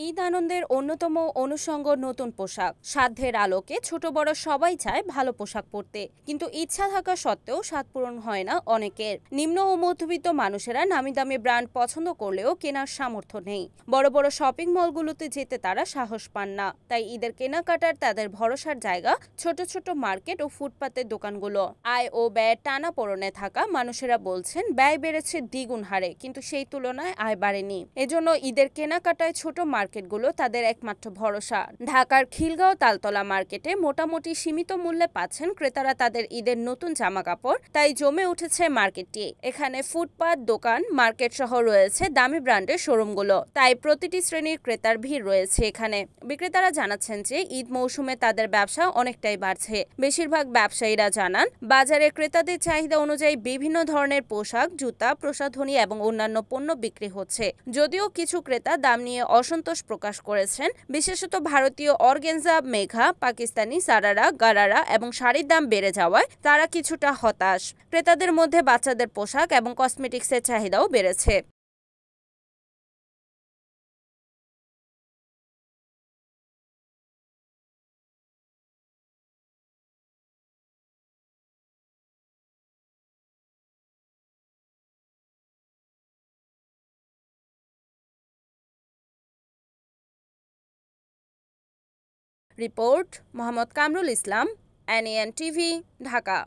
ঈদ আনন্দের অন্যতম অনুষঙ্গ নতুন পোশাক। সাধ্যের আলোকে ছোট বড় সবাই চায় ভালো পোশাক পরতে, কিন্তু ইচ্ছা থাকা সত্ত্বেও স্বাদ পূরণ হয় না অনেকের। নিম্ন ও মধ্যবিত্ত মানুষেরা নামি দামি ব্র্যান্ড পছন্দ করলেও কেনার সামর্থ্য নেই। বড় বড় শপিং মলগুলোতে যেতে তারা সাহস পান না। তাই ঈদের কেনাকাটার তাদের ভরসার জায়গা ছোট ছোট মার্কেট ও ফুটপাতের দোকানগুলো। আয় ও ব্যয়ের টানাপোড়েনে থাকা মানুষেরা বলছেন ব্যয় বেড়েছে দ্বিগুণ হারে, কিন্তু সেই তুলনায় আয় বাড়েনি। এজন্য ঈদের কেনাকাটায় ছোট মার্কেটগুলো তাদের একমাত্র ভরসা। ঢাকার খিলগাঁও তালতলা মার্কেটে মোটামুটি সীমিত মূল্যে পাচ্ছেন ক্রেতারা তাদের ঈদের নতুন জামা কাপড়। তাই জমে উঠেছে মার্কেটটি। এখানে ফুটপাত, দোকান, মার্কেট সহ রয়েছে দামি ব্র্যান্ডের শোরুমগুলো। তাই প্রতিটি শ্রেণীর ক্রেতার ভিড় রয়েছে এখানে। বিক্রেতারা জানাচ্ছেন যে ঈদ মৌসুমে তাদের ব্যবসা অনেকটাই বাড়ছে। বেশিরভাগ ব্যবসায়ীরা জানান, বাজারে ক্রেতাদের চাহিদা অনুযায়ী বিভিন্ন ধরনের পোশাক, জুতা, প্রসাধনী এবং অন্যান্য পণ্য বিক্রি হচ্ছে। যদিও কিছু ক্রেতা দাম নিয়ে অসন্তোষ প্রকাশ করেছেন, বিশেষত ভারতীয় অর্গেনজা, মেঘা, পাকিস্তানি সারারা, গারারা এবং শাড়ির দাম বেড়ে যাওয়ায় তারা কিছুটা হতাশ। ক্রেতাদের মধ্যে বাচ্চাদের পোশাক এবং কসমেটিক্সের চাহিদাও বেড়েছে। Report Mohammad Kamrul Islam, NN TV, Dhaka.